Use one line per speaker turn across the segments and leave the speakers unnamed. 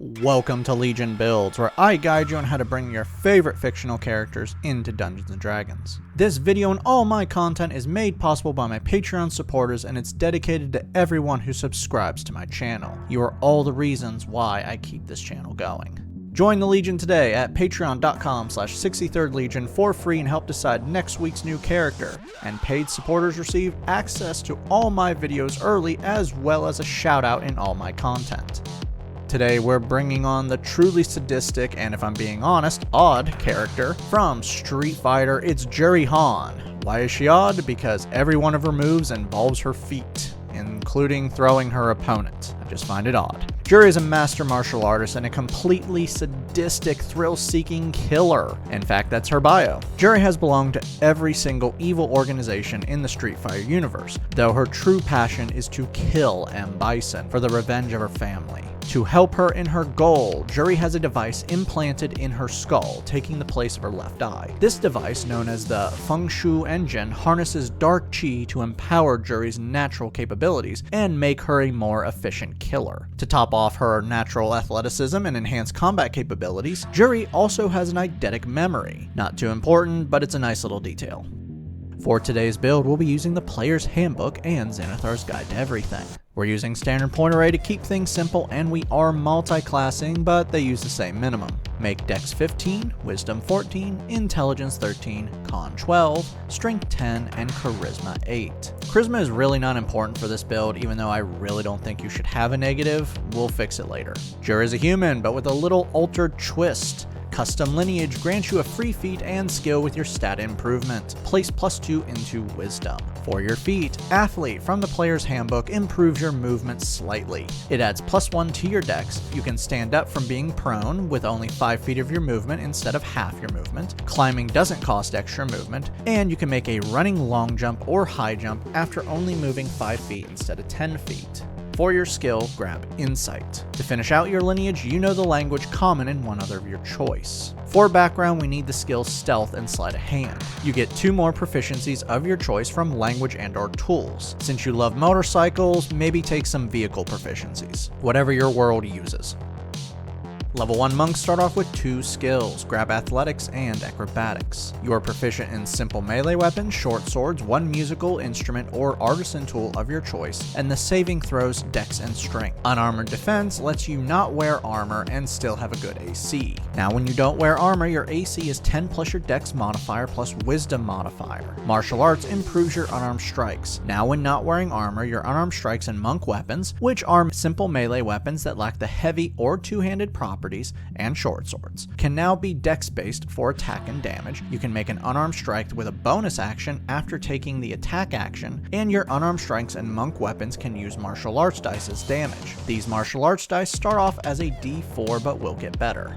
Welcome to Legion Builds, where I guide you on how to bring your favorite fictional characters into Dungeons & Dragons. This video and all my content is made possible by my Patreon supporters, and it's dedicated to everyone who subscribes to my channel. You are all the reasons why I keep this channel going. Join the Legion today at patreon.com/63rdlegion for free and help decide next week's new character. And paid supporters receive access to all my videos early, as well as a shout out in all my content. Today we're bringing on the truly sadistic and, if I'm being honest, odd character from Street Fighter. It's Juri. Why is she odd? Because every one of her moves involves her feet, including throwing her opponent. I just find it odd. Juri is a master martial artist and a completely sadistic, thrill-seeking killer. In fact, that's her bio. Juri has belonged to every single evil organization in the Street Fighter universe, though her true passion is to kill M. Bison for the revenge of her family. To help her in her goal, Juri has a device implanted in her skull, taking the place of her left eye. This device, known as the Feng Shui engine, harnesses dark chi to empower Juri's natural capabilities and make her a more efficient killer. To top off her natural athleticism and enhanced combat capabilities, Juri also has an eidetic memory. Not too important, but it's a nice little detail. For today's build, we'll be using the Player's Handbook and Xanathar's Guide to Everything. We're using standard point array to keep things simple, and we are multi-classing, but they use the same minimum. Make Dex 15, Wisdom 14, Intelligence 13, Con 12, Strength 10, and Charisma 8. Charisma is really not important for this build, even though I really don't think you should have a negative. We'll fix it later. Juri is a human, but with a little altered twist. Custom lineage grants you a free feat and skill with your stat improvement. Place +2 into Wisdom. For your feat, Athlete from the Player's Handbook improves your movement slightly. It adds +1 to your dex. You can stand up from being prone with only 5 feet of your movement instead of half your movement. Climbing doesn't cost extra movement, and you can make a running long jump or high jump after only moving 5 feet instead of 10 feet. For your skill, grab Insight. To finish out your lineage, you know the language common in one other of your choice. For background, we need the skills Stealth and Sleight of Hand. You get 2 more proficiencies of your choice from language and/or tools. Since you love motorcycles, maybe take some vehicle proficiencies, whatever your world uses. Level 1 monks start off with 2 skills, grab Athletics and Acrobatics. You are proficient in simple melee weapons, short swords, 1 musical instrument or artisan tool of your choice, and the saving throws Dex and Strength. Unarmored Defense lets you not wear armor and still have a good AC. Now when you don't wear armor, your AC is 10 plus your Dex modifier plus Wisdom modifier. Martial Arts improves your unarmed strikes. Now when not wearing armor, your unarmed strikes and monk weapons, which are simple melee weapons that lack the heavy or two-handed properties, and short swords, can now be dex based for attack and damage. You can make an unarmed strike with a bonus action after taking the attack action, and your unarmed strikes and monk weapons can use martial arts dice as damage. These martial arts dice start off as a D4 but will get better.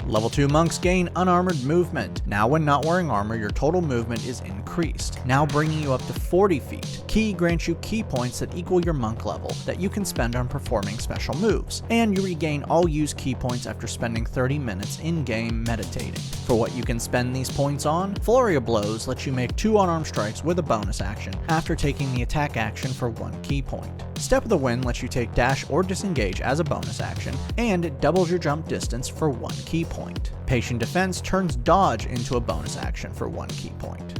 Level 2 monks gain unarmored movement. Now when not wearing armor, your total movement is increased, now bringing you up to 40 feet. Ki grants you ki points that equal your monk level that you can spend on performing special moves, and you regain all used ki points after spending 30 minutes in-game meditating. For what you can spend these points on, Flurry of Blows lets you make 2 unarmed strikes with a bonus action after taking the attack action for 1 ki point. Step of the Wind lets you take dash or disengage as a bonus action, and it doubles your jump distance for 1 ki point. Patient Defense turns dodge into a bonus action for 1 ki point.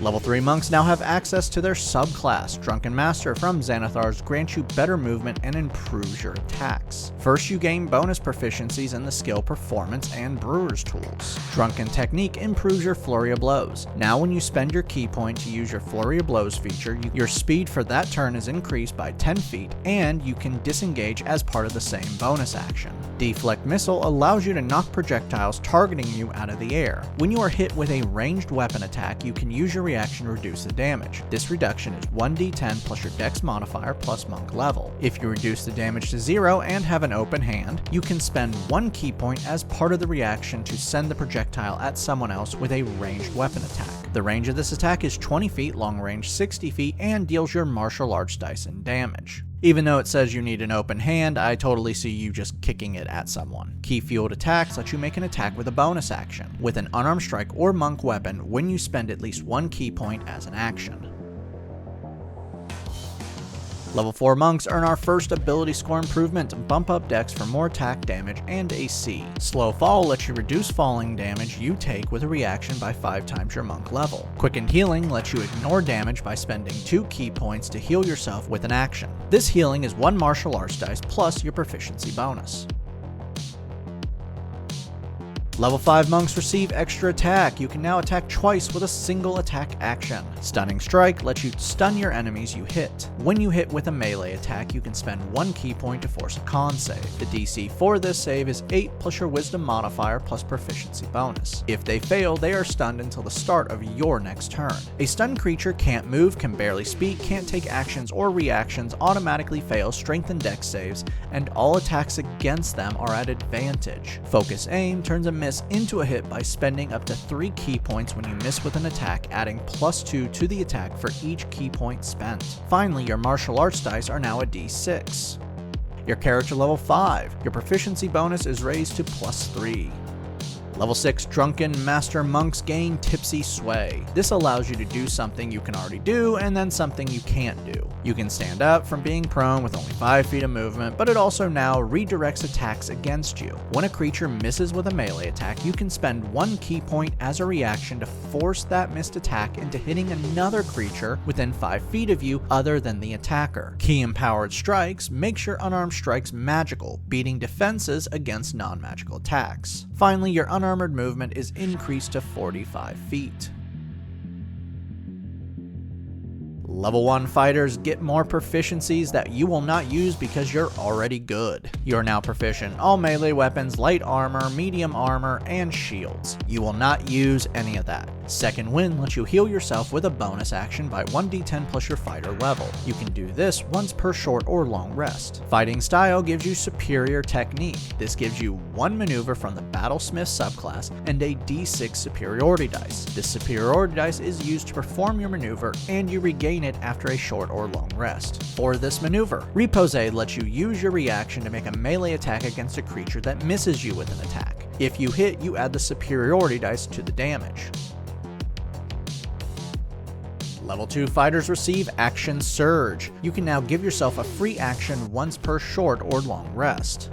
Level 3 monks now have access to their subclass. Drunken Master from Xanathar's grants you better movement and improves your attacks. First, you gain bonus proficiencies in the skill Performance and Brewer's Tools. Drunken Technique improves your Flurry of Blows. Now when you spend your ki point to use your Flurry of Blows feature, your speed for that turn is increased by 10 feet, and you can disengage as part of the same bonus action. Deflect Missile allows you to knock projectiles targeting you out of the air. When you are hit with a ranged weapon attack, you can use your reaction to reduce the damage. This reduction is 1d10 plus your Dex modifier plus monk level. If you reduce the damage to 0 and have an open hand, you can spend 1 ki point as part of the reaction to send the projectile at someone else with a ranged weapon attack. The range of this attack is 20 feet, long range 60 feet, and deals your martial arts dice in damage. Even though it says you need an open hand, I totally see you just kicking it at someone. Ki-fueled attacks let you make an attack with a bonus action, with an unarmed strike or monk weapon when you spend at least 1 ki point as an action. Level 4 monks earn our first ability score improvement, bump up dex for more attack damage, and AC. Slow fall lets you reduce falling damage you take with a reaction by 5 times your monk level. Quickened healing lets you ignore damage by spending 2 key points to heal yourself with an action. This healing is 1 martial arts dice plus your proficiency bonus. Level 5 monks receive extra attack. You can now attack twice with a single attack action. Stunning Strike lets you stun your enemies you hit. When you hit with a melee attack, you can spend 1 key point to force a con save. The DC for this save is 8 plus your wisdom modifier plus proficiency bonus. If they fail, they are stunned until the start of your next turn. A stunned creature can't move, can barely speak, can't take actions or reactions, automatically fails strength and dex saves, and all attacks against them are at advantage. Focus Aim turns a miss into a hit by spending up to 3 key points when you miss with an attack, adding +2 to the attack for each key point spent. Finally, your martial arts dice are now a d6. Your character level 5, your proficiency bonus is raised to +3. Level 6 Drunken Master Monks gain Tipsy Sway. This allows you to do something you can already do and then something you can't do. You can stand up from being prone with only 5 feet of movement, but it also now redirects attacks against you. When a creature misses with a melee attack, you can spend 1 key point as a reaction to force that missed attack into hitting another creature within 5 feet of you other than the attacker. Key Empowered Strikes makes your unarmed strikes magical, beating defenses against non-magical attacks. Finally, your unarmored movement is increased to 45 feet. Level 1 fighters get more proficiencies that you will not use because you're already good. You are now proficient in all melee weapons, light armor, medium armor, and shields. You will not use any of that. Second Wind lets you heal yourself with a bonus action by 1d10 plus your fighter level. You can do this once per short or long rest. Fighting Style gives you Superior Technique. This gives you 1 maneuver from the Battlesmith subclass and a d6 superiority dice. This superiority dice is used to perform your maneuver and you regain it after a short or long rest. For this maneuver, Repose lets you use your reaction to make a melee attack against a creature that misses you with an attack. If you hit, you add the superiority dice to the damage. Level 2 fighters receive Action Surge. You can now give yourself a free action once per short or long rest.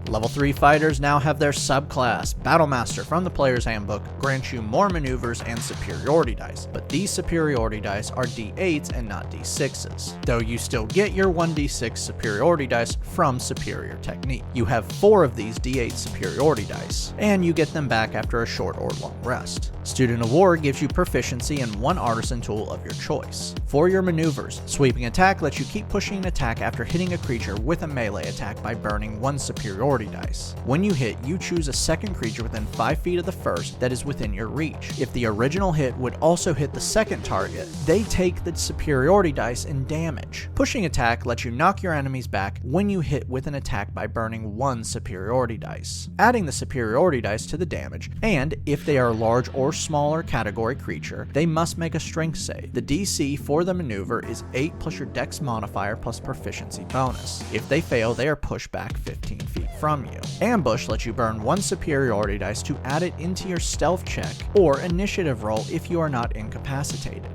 Level 3 fighters now have their subclass. Battlemaster from the Player's Handbook grants you more maneuvers and superiority dice, but these superiority dice are d8s and not d6s, though you still get your 1d6 superiority dice from Superior Technique. You have 4 of these d8 superiority dice, and you get them back after a short or long rest. Student of War gives you proficiency in 1 artisan tool of your choice. For your maneuvers, Sweeping Attack lets you keep pushing an attack after hitting a creature with a melee attack by burning 1 superiority dice. When you hit, you choose a second creature within 5 feet of the first that is within your reach. If the original hit would also hit the second target, they take the superiority dice and damage. Pushing Attack lets you knock your enemies back when you hit with an attack by burning 1 superiority dice, adding the superiority dice to the damage, and if they are a large or smaller category creature, they must make a strength save. The DC for the maneuver is 8 plus your dex modifier plus proficiency bonus. If they fail, they are pushed back 15 feet from you. Ambush lets you burn 1 superiority dice to add it into your stealth check or initiative roll if you are not incapacitated.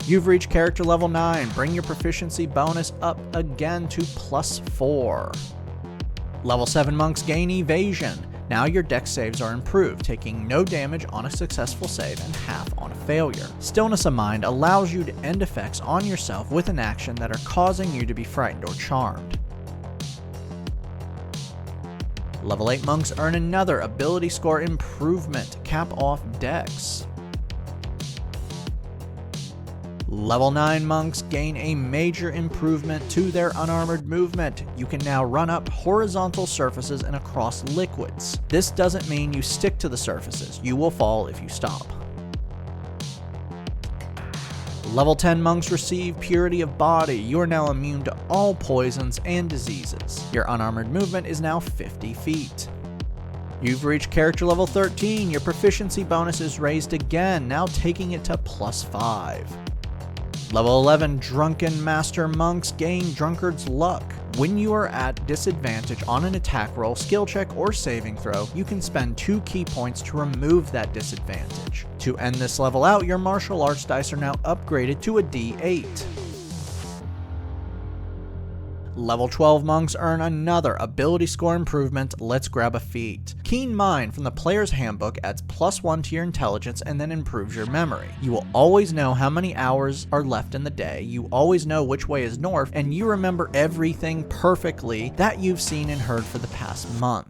You've reached character level 9, bring your proficiency bonus up again to +4. Level 7 monks gain Evasion. Now your dex saves are improved, taking no damage on a successful save and half on a failure. Stillness of Mind allows you to end effects on yourself with an action that are causing you to be frightened or charmed. Level 8 monks earn another ability score improvement, Cap Off Dex. Level 9 monks gain a major improvement to their unarmored movement. You can now run up horizontal surfaces and across liquids. This doesn't mean you stick to the surfaces, you will fall if you stop. Level 10 monks receive Purity of Body. You are now immune to all poisons and diseases. Your unarmored movement is now 50 feet. You've reached character level 13. Your proficiency bonus is raised again, now taking it to +5. Level 11 Drunken Master Monks gain Drunkard's Luck. When you are at disadvantage on an attack roll, skill check, or saving throw, you can spend 2 key points to remove that disadvantage. To end this level out, your martial arts dice are now upgraded to a D8. Level 12 monks earn another ability score improvement, Let's Grab a Feat. Keen Mind from the Player's Handbook adds +1 to your intelligence and then improves your memory. You will always know how many hours are left in the day, you always know which way is north, and you remember everything perfectly that you've seen and heard for the past month.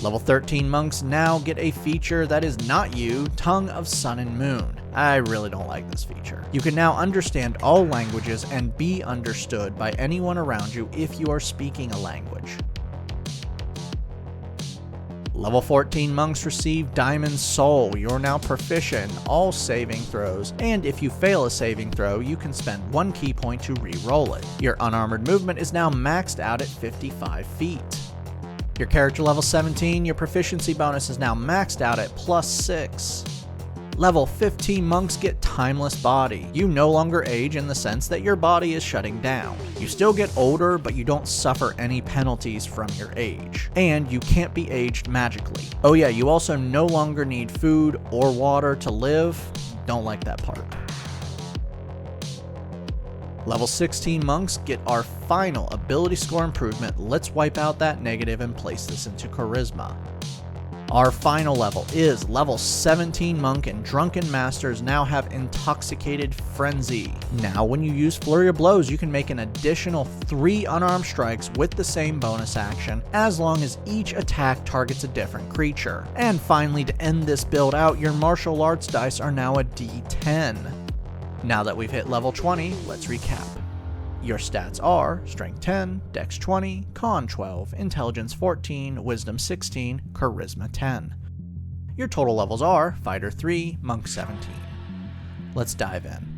Level 13 monks now get a feature that is not you, Tongue of Sun and Moon. I really don't like this feature. You can now understand all languages and be understood by anyone around you if you are speaking a language. Level 14 monks receive Diamond Soul. You're now proficient in all saving throws, and if you fail a saving throw, you can spend 1 key point to re-roll it. Your unarmored movement is now maxed out at 55 feet. Your character level 17, your proficiency bonus is now maxed out at +6. Level 15 monks get Timeless Body. You no longer age in the sense that your body is shutting down. You still get older, but you don't suffer any penalties from your age. And you can't be aged magically. Oh yeah, you also no longer need food or water to live. Don't like that part. Level 16 monks get our final ability score improvement, Let's wipe out that negative and place this into Charisma. Our final level is level 17 monk, and Drunken Masters now have Intoxicated Frenzy. Now when you use Flurry of Blows, you can make an additional 3 unarmed strikes with the same bonus action, as long as each attack targets a different creature. And finally, to end this build out, your martial arts dice are now a D10. Now that we've hit level 20, let's recap. Your stats are Strength 10, Dex 20, Con 12, Intelligence 14, Wisdom 16, Charisma 10. Your total levels are Fighter 3, Monk 17. Let's dive in.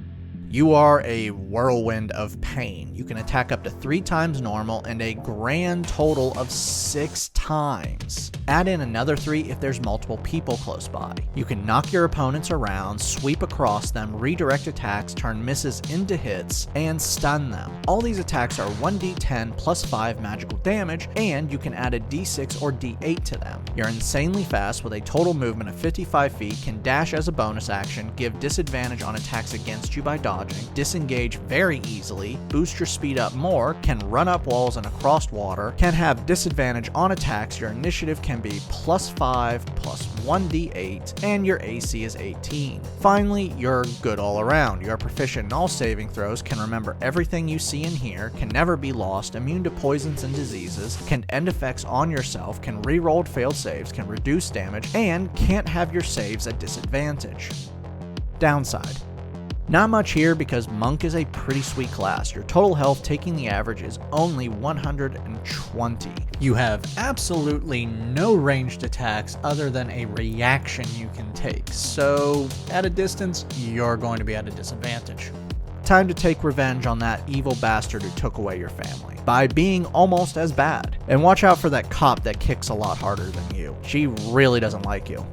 You are a whirlwind of pain. You can attack up to 3 times normal and a grand total of 6 times. Add in another 3 if there's multiple people close by. You can knock your opponents around, sweep across them, redirect attacks, turn misses into hits, and stun them. All these attacks are 1d10 plus 5 magical damage, and you can add a d6 or d8 to them. You're insanely fast with a total movement of 55 feet, can dash as a bonus action, give disadvantage on attacks against you by dodging, disengage very easily, boost your speed up more, can run up walls and across water, can have disadvantage on attacks, your initiative can be +5 plus 1d8, and your AC is 18. Finally, you're good all around. You're proficient in all saving throws, can remember everything you see and hear, can never be lost, immune to poisons and diseases, can end effects on yourself, can re-roll failed saves, can reduce damage, and can't have your saves at disadvantage. Downside. Not much here because Monk is a pretty sweet class. Your total health taking the average is only 120. You have absolutely no ranged attacks other than a reaction you can take, so at a distance, you're going to be at a disadvantage. Time to take revenge on that evil bastard who took away your family by being almost as bad. And watch out for that cop that kicks a lot harder than you. She really doesn't like you.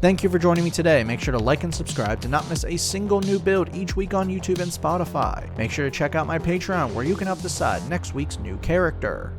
Thank you for joining me today. Make sure to like and subscribe to not miss a single new build each week on YouTube and Spotify. Make sure to check out my Patreon where you can help decide next week's new character.